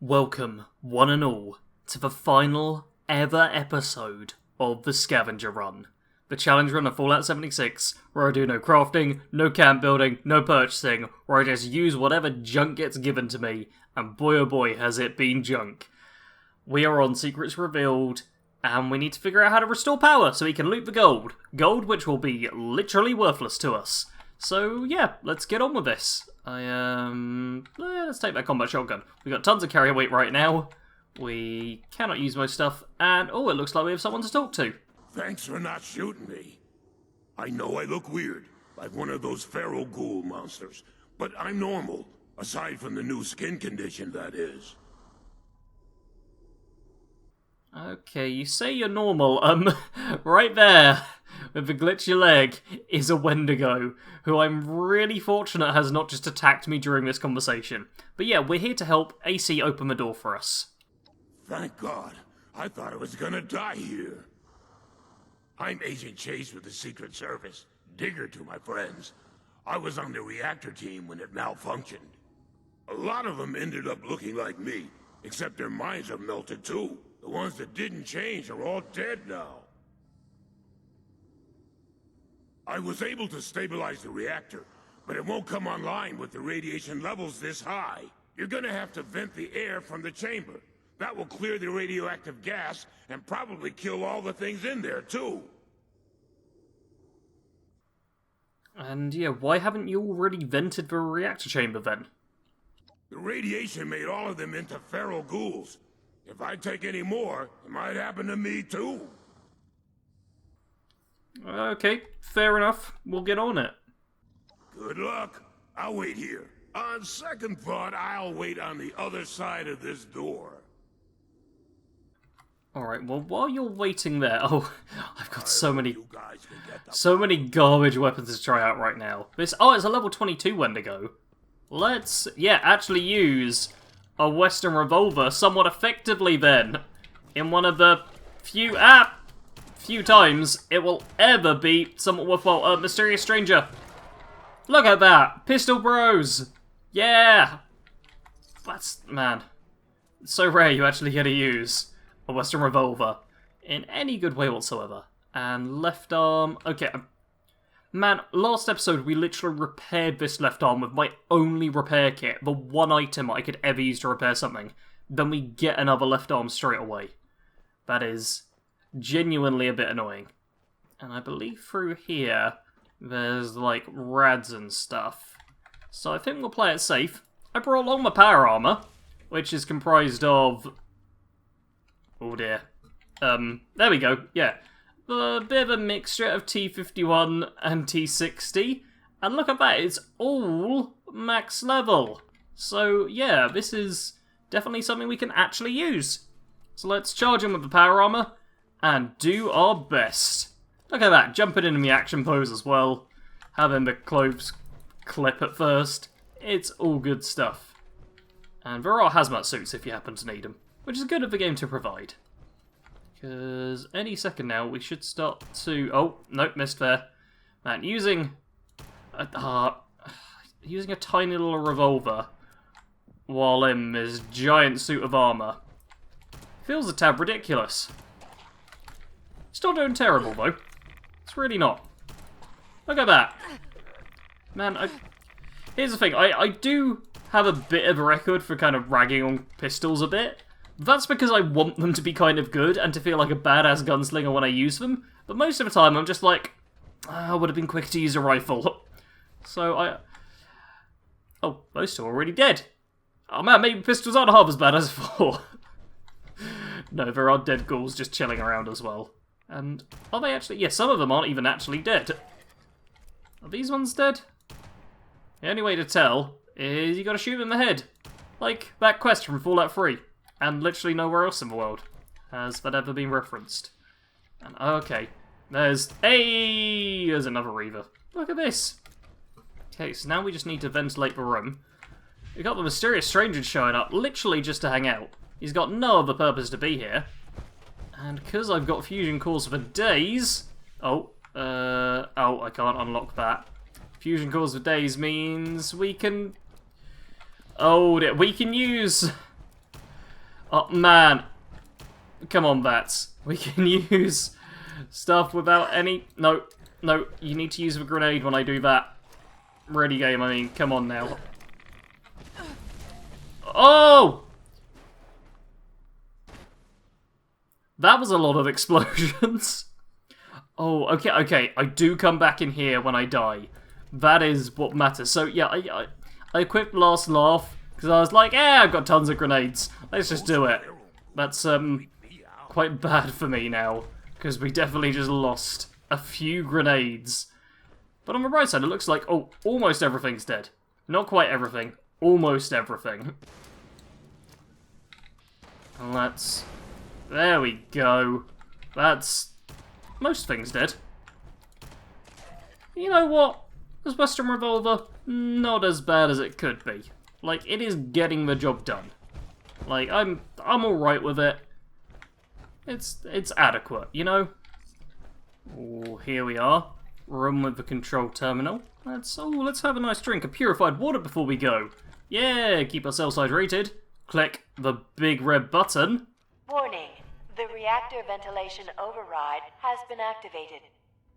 Welcome, one and all, to the final ever episode of the Scavenger Run. The challenge run of Fallout 76, where I do no crafting, no camp building, no purchasing, where I just use whatever junk gets given to me, and boy oh boy has it been junk. We are on Secrets Revealed, and we need to figure out how to restore power so we can loot the gold. Gold which will be literally worthless to us. So yeah, let's get on with this. Let's take that combat shotgun. We've got tons of carrier weight right now. We cannot use most stuff, and oh, it looks like we have someone to talk to. Thanks for not shooting me. I know I look weird, like one of those feral ghoul monsters, but I'm normal, aside from the new skin condition, that is. Okay, you say you're normal. Right there, with the glitchy leg, is a Wendigo, who I'm really fortunate has not just attacked me during this conversation. But yeah, we're here to help AC open the door for us. Thank God. I thought I was gonna die here. I'm Agent Chase with the Secret Service. Digger to my friends. I was on the reactor team when it malfunctioned. A lot of them ended up looking like me, except their minds have melted too. The ones that didn't change are all dead now. I was able to stabilize the reactor, but it won't come online with the radiation levels this high. You're gonna have to vent the air from the chamber. That will clear the radioactive gas and probably kill all the things in there too. And yeah, why haven't you already vented the reactor chamber then? The radiation made all of them into feral ghouls. If I take any more, it might happen to me too. Okay, fair enough. We'll get on it. Good luck. I'll wait here. On second thought, I'll wait on the other side of this door. Alright, well, while you're waiting there... Oh, I've got so many garbage weapons to try out right now. It's a level 22 Wendigo. Let's, actually use a Western revolver somewhat effectively then. In one of the few times it will ever be somewhat worthwhile. Mysterious stranger. Look at that! Pistol bros! Yeah! That's, man, it's so rare you actually get to use a Western revolver in any good way whatsoever. And left arm... Okay, man, last episode we literally repaired this left arm with my only repair kit, the one item I could ever use to repair something. Then we get another left arm straight away. That is genuinely a bit annoying. And I believe through here there's like rads and stuff. So I think we'll play it safe. I brought along my power armor, which is comprised of... Oh dear. There we go, yeah. A bit of a mixture of T51 and T60. And look at that, it's all max level. So yeah, this is definitely something we can actually use. So let's charge him with the power armor and do our best. Look at that, jumping into the action pose as well. Having the clothes clip at first. It's all good stuff. And there are hazmat suits if you happen to need them, which is good of the game to provide. Because any second now we should start to... Oh, nope, missed there. Man, using a tiny little revolver while in this giant suit of armor feels a tad ridiculous. Still doing terrible though. It's really not. Look at that. Man, here's the thing. I do have a bit of a record for kind of ragging on pistols a bit. That's because I want them to be kind of good and to feel like a badass gunslinger when I use them. But most of the time I'm just like, I would have been quicker to use a rifle. So Oh, those two are already dead. Oh man, maybe pistols aren't half as bad as before. No, there are dead ghouls just chilling around as well. And are they actually... Yeah, some of them aren't even actually dead. Are these ones dead? The only way to tell is you gotta shoot them in the head. Like that quest from Fallout 3. And literally nowhere else in the world has that ever been referenced. And okay, there's another Reaver. Look at this. Okay, so now we just need to ventilate the room. We got the mysterious stranger showing up, literally just to hang out. He's got no other purpose to be here. And because I've got fusion cores for days... Oh, I can't unlock that. Fusion cores for days means we can... Oh, we can use Oh, man. Come on, bats. We can use stuff without any... No, no, you need to use a grenade when I do that. Ready game, I mean, come on now. Oh! That was a lot of explosions. Oh, okay, okay. I do come back in here when I die. That is what matters. So, yeah, I equipped Last Laugh, because I was like, I've got tons of grenades. Let's just do it. That's, quite bad for me now, because we definitely just lost a few grenades. But on the right side, it looks like, oh, almost everything's dead. Not quite everything. Almost everything. And let's... There we go. That's... most things dead. You know what? This Western Revolver, not as bad as it could be. Like, it is getting the job done. Like, I'm alright with it. It's adequate, you know? Oh, here we are. Room with the control terminal. Let's have a nice drink of purified water before we go. Yeah, keep ourselves hydrated. Click the big red button. Warning. The reactor ventilation override has been activated.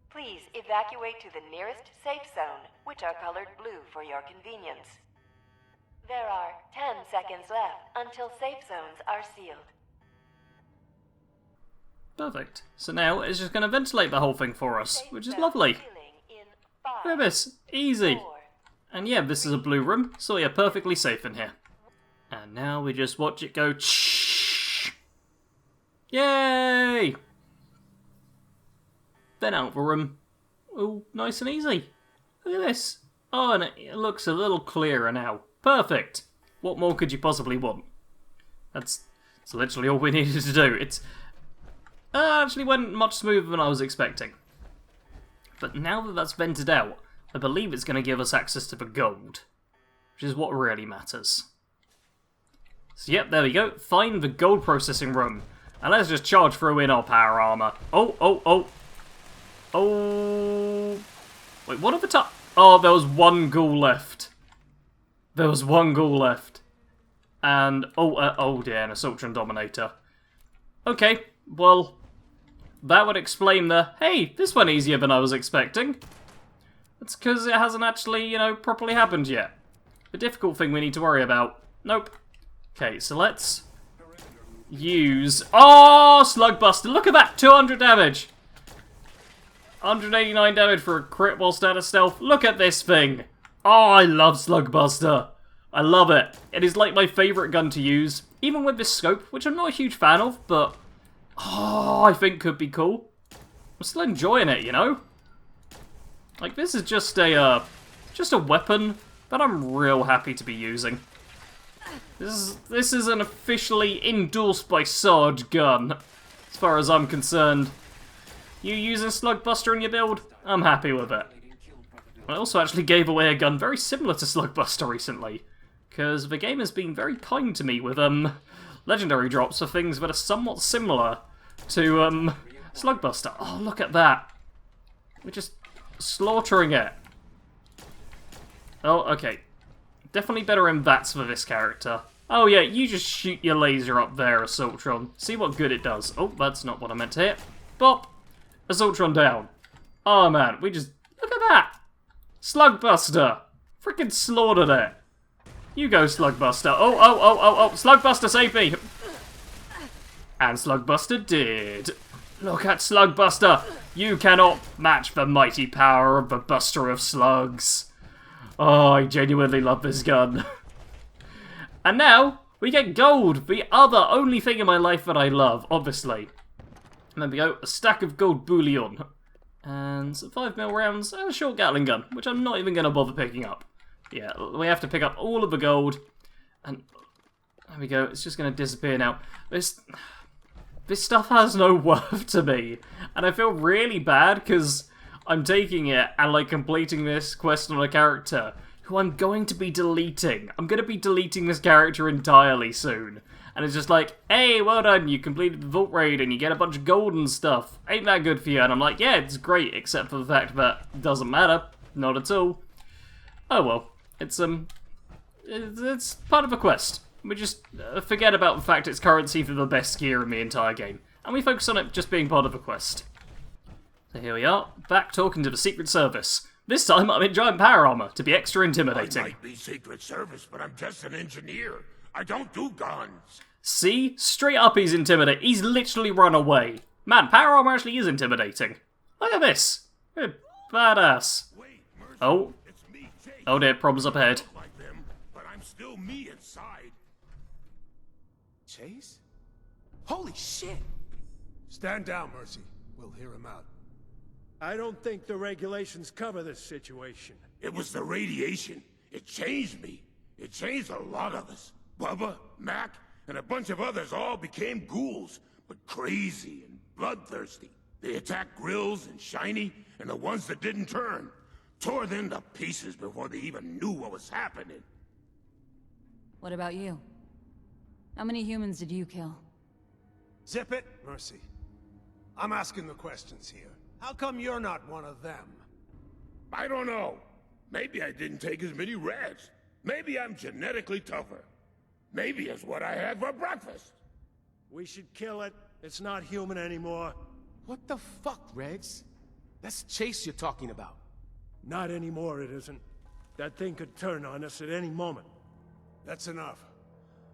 Please evacuate to the nearest safe zone, which are colored blue for your convenience. There are 10 seconds left until safe zones are sealed. Perfect. So now it's just going to ventilate the whole thing for us, which is lovely. Look at this. Easy. And yeah, this is a blue room, so we are perfectly safe in here. And now we just watch it go. Yay! Then out the room. Oh, nice and easy. Look at this. Oh, and it looks a little clearer now. Perfect. What more could you possibly want? That's literally all we needed to do. It actually went much smoother than I was expecting. But now that that's vented out, I believe it's going to give us access to the gold, which is what really matters. So yep, there we go. Find the gold processing room. And let's just charge through in our power armor. Oh, oh, oh. Oh. Wait, what are the top? Oh, there was one ghoul left. There was one ghoul left. And, oh dear, an Assaultron Dominator. Okay, well, that would explain the, hey, this went easier than I was expecting. That's because it hasn't actually, you know, properly happened yet. The difficult thing we need to worry about. Nope. Okay, so let's use... Oh, Slugbuster! Look at that! 200 damage! 189 damage for a crit whilst out of stealth. Look at this thing! Oh, I love Slugbuster! I love it. It is like my favourite gun to use. Even with this scope, which I'm not a huge fan of, but... Oh, I think could be cool. I'm still enjoying it, you know? Like, this is just a weapon that I'm real happy to be using. This is an officially endorsed by Sarge gun, as far as I'm concerned. You using Slugbuster in your build? I'm happy with it. I also actually gave away a gun very similar to Slugbuster recently, because the game has been very kind to me with legendary drops for things that are somewhat similar to Slugbuster. Oh, look at that! We're just slaughtering it. Oh, okay. Definitely better in VATS for this character. Oh yeah, you just shoot your laser up there, Assaultron. See what good it does. Oh, that's not what I meant to hit. Bop! Assaultron down. Oh man, we just... Look at that! Slugbuster! Freaking slaughtered it. You go, Slugbuster. Oh, Slugbuster, save me! And Slugbuster did. Look at Slugbuster! You cannot match the mighty power of the Buster of Slugs. Oh, I genuinely love this gun. And now, we get gold! The only thing in my life that I love, obviously. And there we go, a stack of gold bullion. And some 5mm rounds, and a short Gatling gun, which I'm not even going to bother picking up. Yeah, we have to pick up all of the gold. And there we go, it's just going to disappear now. This stuff has no worth to me. And I feel really bad, because I'm taking it and, like, completing this quest on a character who I'm going to be deleting. I'm going to be deleting this character entirely soon. And it's just like, hey, well done, you completed the Vault Raid and you get a bunch of gold and stuff. Ain't that good for you? And I'm like, yeah, it's great, except for the fact that it doesn't matter. Not at all. Oh well. It's part of a quest. We just forget about the fact it's currency for the best gear in the entire game, and we focus on it just being part of a quest. So here we are, back talking to the Secret Service. This time I'm in giant power armor to be extra intimidating. I might be Secret Service, but I'm just an engineer. I don't do guns. See? Straight up he's intimidating. He's literally run away. Man, power armor actually is intimidating. Look at this. You're badass. Wait, Mercy, Oh. it's me, Chase. Oh dear, problems up ahead. I look like them, but I'm still me inside. Chase? Holy shit! Stand down, Mercy. We'll hear him out. I don't think the regulations cover this situation. It was the radiation. It changed me. It changed a lot of us. Bubba, Mac, and a bunch of others all became ghouls, but crazy and bloodthirsty. They attacked Grills and Shiny, and the ones that didn't turn. Tore them to pieces before they even knew what was happening. What about you? How many humans did you kill? Zip it, Mercy. I'm asking the questions here. How come you're not one of them? I don't know. Maybe I didn't take as many reds. Maybe I'm genetically tougher. Maybe it's what I had for breakfast. We should kill it. It's not human anymore. What the fuck, Regs? That's Chase you're talking about. Not anymore, it isn't. That thing could turn on us at any moment. That's enough.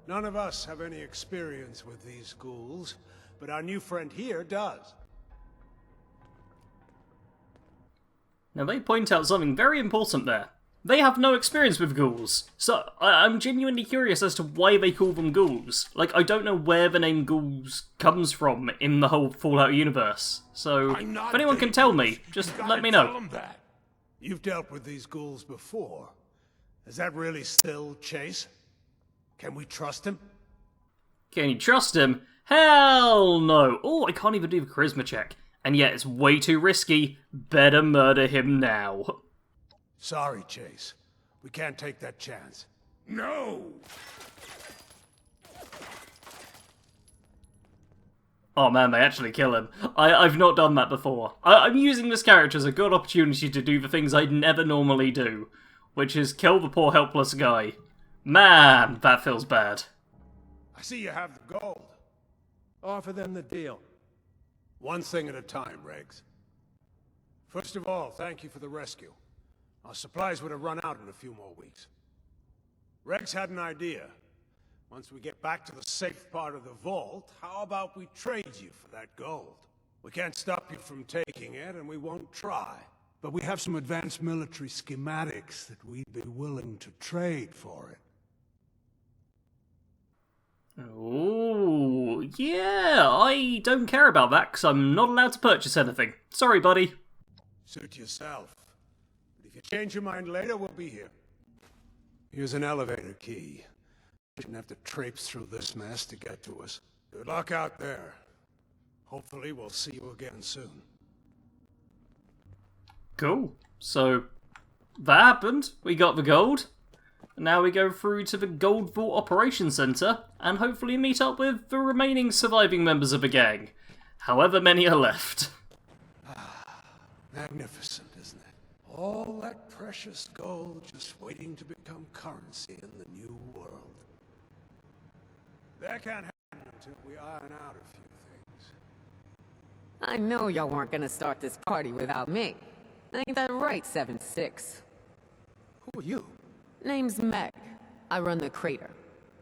None of us have any experience with these ghouls, but our new friend here does. Now they point out something very important there. They have no experience with ghouls, so I'm genuinely curious as to why they call them ghouls. Like, I don't know where the name ghouls comes from in the whole Fallout universe, so if anyone can tell me, just let me know. You've dealt with these ghouls before. Is that really still Chase? Can we trust him? Can you trust him? Hell no! Oh, I can't even do the charisma check. And yet it's way too risky. Better murder him now. Sorry, Chase. We can't take that chance. No! Oh man, they actually kill him. I've not done that before. I'm using this character as a good opportunity to do the things I'd never normally do, which is kill the poor helpless guy. Man, that feels bad. I see you have the gold. Offer them the deal. One thing at a time, Regs. First of all, thank you for the rescue. Our supplies would have run out in a few more weeks. Regs had an idea. Once we get back to the safe part of the vault, how about we trade you for that gold? We can't stop you from taking it, and we won't try. But we have some advanced military schematics that we'd be willing to trade for it. Oh, yeah, I don't care about that because I'm not allowed to purchase anything. Sorry, buddy. Suit yourself. But if you change your mind later, we'll be here. Here's an elevator key. You shouldn't have to traipse through this mess to get to us. Good luck out there. Hopefully we'll see you again soon. Cool. So, that happened. We got the gold. Now we go through to the Gold Vault Operations Center and hopefully meet up with the remaining surviving members of the gang. However many are left. Magnificent, isn't it? All that precious gold just waiting to become currency in the new world. That can't happen until we iron out a few things. I know y'all weren't gonna start this party without me. Ain't that right, 7-6? Who are you? Name's Meg. I run the crater.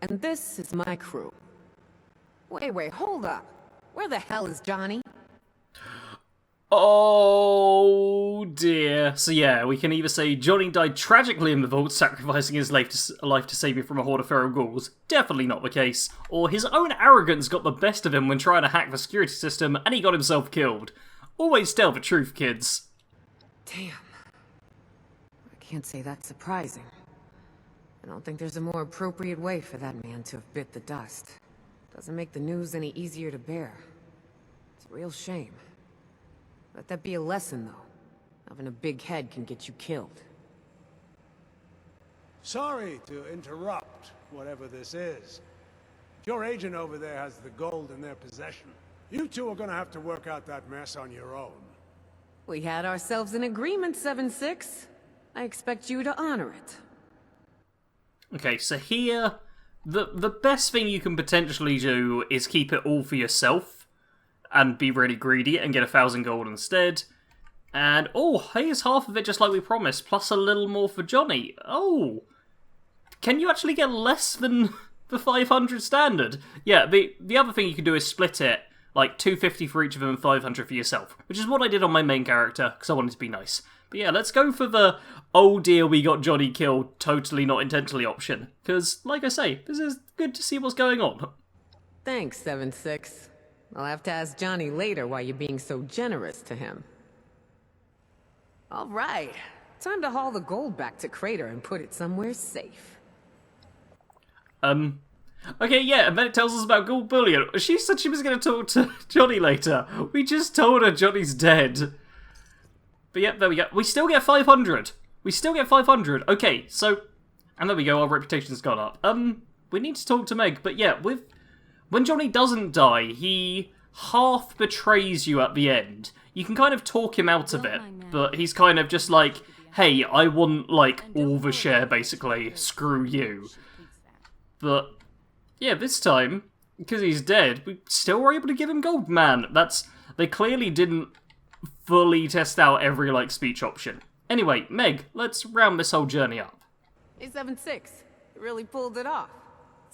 And this is my crew. Wait, hold up. Where the hell is Johnny? Oh dear. So yeah, we can either say Johnny died tragically in the vault, sacrificing his life to save him from a horde of feral ghouls. Definitely not the case. Or his own arrogance got the best of him when trying to hack the security system and he got himself killed. Always tell the truth, kids. Damn. I can't say that's surprising. I don't think there's a more appropriate way for that man to have bit the dust. Doesn't make the news any easier to bear. It's a real shame. Let that be a lesson, though. Having a big head can get you killed. Sorry to interrupt, whatever this is. If your agent over there has the gold in their possession, you two are gonna have to work out that mess on your own. We had ourselves an agreement, 7-6. I expect you to honor it. Okay, so here, the best thing you can potentially do is keep it all for yourself and be really greedy and get 1,000 gold instead. And, oh, here's half of it just like we promised, plus a little more for Johnny. Oh, can you actually get less than the 500 standard? Yeah, the other thing you can do is split it, like 250 for each of them and 500 for yourself, which is what I did on my main character, because I wanted to be nice. But yeah, let's go for the, oh dear, we got Johnny killed, totally not intentionally option. Because, like I say, this is good to see what's going on. Thanks, 7-6. I'll have to ask Johnny later why you're being so generous to him. All right, time to haul the gold back to Crater and put it somewhere safe. Okay, yeah, and then it tells us about gold bullion. She said she was going to talk to Johnny later. We just told her Johnny's dead. But yeah, there we go. We still get 500. We still get 500. Okay, so... And there we go, our reputation's gone up. We need to talk to Meg, but yeah, when Johnny doesn't die, he half betrays you at the end. You can kind of talk him out of it, but he's kind of just like, hey, I want, like, all the share, basically. Screw you. But, yeah, this time, because he's dead, we still were able to give him gold. Man, they clearly didn't fully test out every, like, speech option. Anyway, Meg, let's round this whole journey up. Hey, 7-6. You really pulled it off.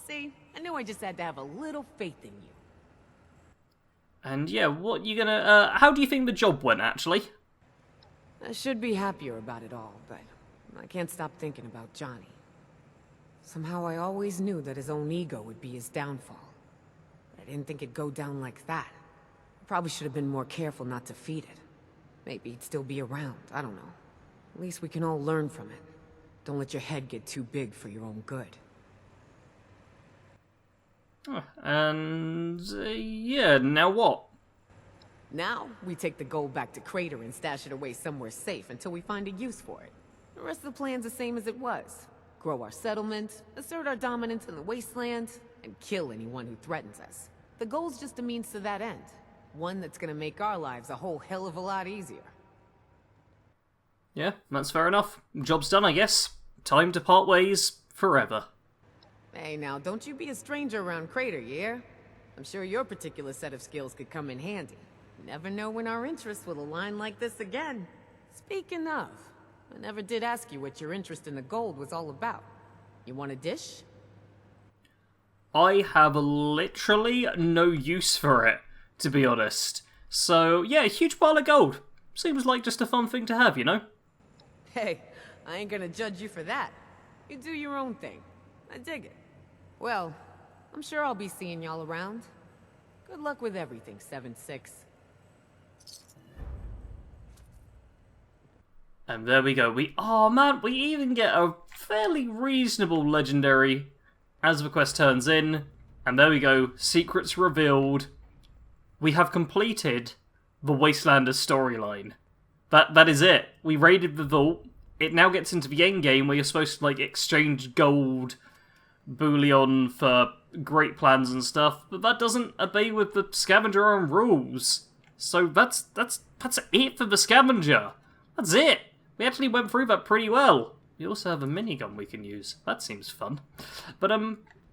See, I knew I just had to have a little faith in you. And yeah, what you gonna, how do you think the job went, actually? I should be happier about it all, but I can't stop thinking about Johnny. Somehow I always knew that his own ego would be his downfall. But I didn't think it'd go down like that. I probably should have been more careful not to feed it. Maybe he'd still be around, I don't know. At least we can all learn from it. Don't let your head get too big for your own good. And, yeah, now what? Now, we take the gold back to Crater and stash it away somewhere safe until we find a use for it. The rest of the plan's the same as it was. Grow our settlement, assert our dominance in the wasteland, and kill anyone who threatens us. The goal's just a means to that end. One that's gonna make our lives a whole hell of a lot easier. Yeah, that's fair enough. Job's done, I guess. Time to part ways forever. Hey, now, don't you be a stranger around Crater, yeah? I'm sure your particular set of skills could come in handy. You never know when our interests will align like this again. Speaking of, I never did ask you what your interest in the gold was all about. You want a dish? I have literally no use for it, to be honest. So, yeah, a huge pile of gold. Seems like just a fun thing to have, you know? Hey, I ain't gonna judge you for that. You do your own thing. I dig it. Well, I'm sure I'll be seeing y'all around. Good luck with everything, 7-6. And there we go. Oh man, we even get a fairly reasonable legendary as the quest turns in. And there we go. Secrets revealed. We have completed the Wastelanders storyline. That is it. We raided the vault. It now gets into the end game where you're supposed to like exchange gold bullion for great plans and stuff, but that doesn't obey with the scavenger own rules. So that's it for the scavenger. That's it. We actually went through that pretty well. We also have a minigun we can use. That seems fun. But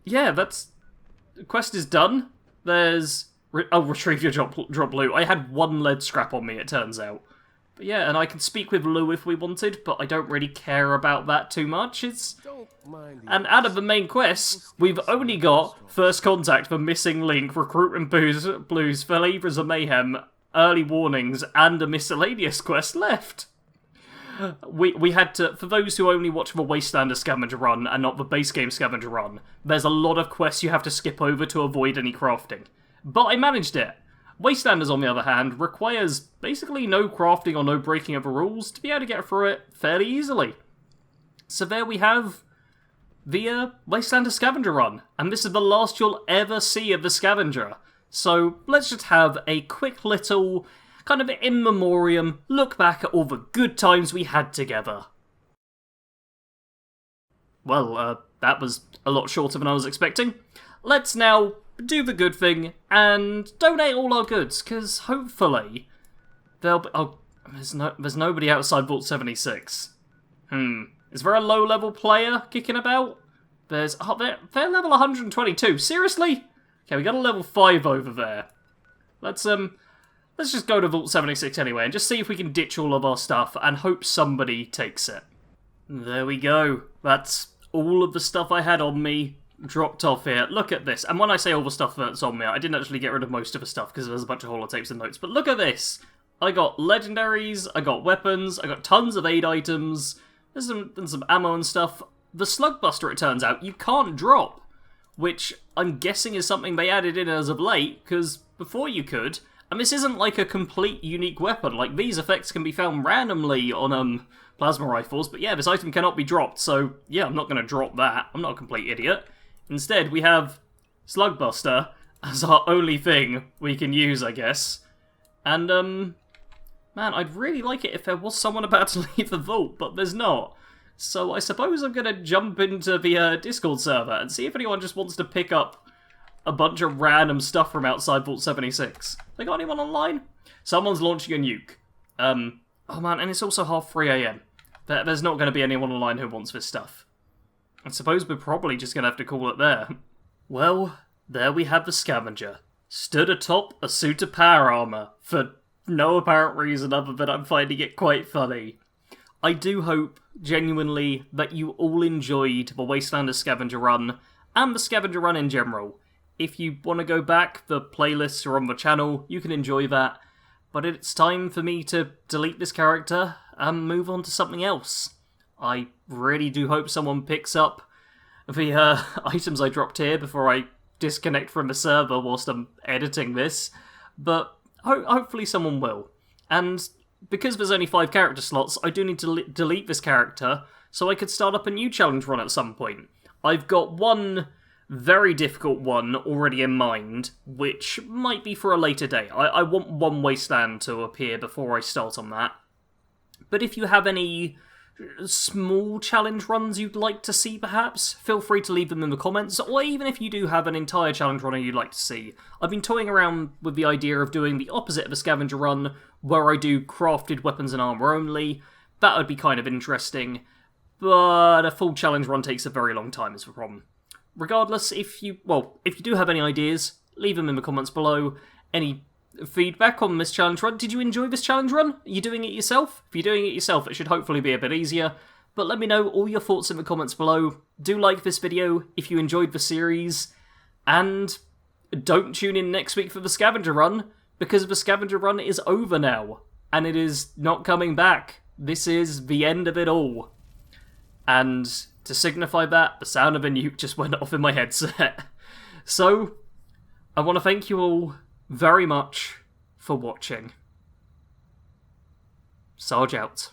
yeah, the quest is done. There's retrieve your drop loot. I had one lead scrap on me, it turns out. But yeah, and I can speak with Lou if we wanted, but I don't really care about that too much. And out of the main quests, we've only got First Contact, The Missing Link, Recruitment Blues, Flavors of Mayhem, Early Warnings, and a miscellaneous quest left. We had to, for those who only watch the Wastelanders Scavenger run and not the base game Scavenger run, there's a lot of quests you have to skip over to avoid any crafting. But I managed it. Wastelanders, on the other hand, requires basically no crafting or no breaking of the rules to be able to get through it fairly easily. So there we have the Wastelanders Scavenger run, and this is the last you'll ever see of the Scavenger. So let's just have a quick little, kind of in memoriam, look back at all the good times we had together. Well, that was a lot shorter than I was expecting. Let's now do the good thing and donate all our goods, because hopefully there'll be... Oh, there's nobody outside Vault 76. Is there a low-level player kicking about? There's... Oh, they're level 122. Seriously? Okay, we got a level 5 over there. Let's just go to Vault 76 anyway, and just see if we can ditch all of our stuff, and hope somebody takes it. There we go. That's all of the stuff I had on me dropped off here. Look at this. And when I say all the stuff that's on me, I didn't actually get rid of most of the stuff, because there's a bunch of holotapes and notes. But look at this. I got legendaries, I got weapons, I got tons of aid items, there's some ammo and stuff. The Slugbuster, it turns out, you can't drop, which I'm guessing is something they added in as of late, because before you could. And this isn't like a complete unique weapon, like these effects can be found randomly on plasma rifles, but yeah, this item cannot be dropped, so yeah, I'm not going to drop that, I'm not a complete idiot. Instead, we have Slugbuster as our only thing we can use, I guess. And, man, I'd really like it if there was someone about to leave the vault, but there's not. So I suppose I'm going to jump into the Discord server and see if anyone just wants to pick up a bunch of random stuff from outside Vault 76. They got anyone online? Someone's launching a nuke. Oh man, and it's also 3:30 AM. There's not going to be anyone online who wants this stuff. I suppose we're probably just going to have to call it there. Well, there we have the Scavenger. Stood atop a suit of power armor, for no apparent reason other than I'm finding it quite funny. I do hope, genuinely, that you all enjoyed the Wastelanders Scavenger run, and the Scavenger run in general. If you want to go back, the playlists are on the channel, you can enjoy that. But it's time for me to delete this character and move on to something else. I really do hope someone picks up the items I dropped here before I disconnect from the server whilst I'm editing this. But hopefully someone will. And because there's only 5 character slots, I do need to delete this character so I could start up a new challenge run at some point. I've got one very difficult one already in mind, which might be for a later day. I want one Wasteland to appear before I start on that. But if you have any small challenge runs you'd like to see, perhaps, feel free to leave them in the comments, or even if you do have an entire challenge run you'd like to see. I've been toying around with the idea of doing the opposite of a scavenger run, where I do crafted weapons and armor only. That would be kind of interesting, but a full challenge run takes a very long time is the problem. Regardless, if you do have any ideas, leave them in the comments below. Any feedback on this challenge run? Did you enjoy this challenge run? Are you doing it yourself? If you're doing it yourself, it should hopefully be a bit easier. But let me know all your thoughts in the comments below. Do like this video if you enjoyed the series. And don't tune in next week for the scavenger run, because the scavenger run is over now. And it is not coming back. This is the end of it all. And to signify that, the sound of a nuke just went off in my headset. So, I want to thank you all very much for watching. Sarge out.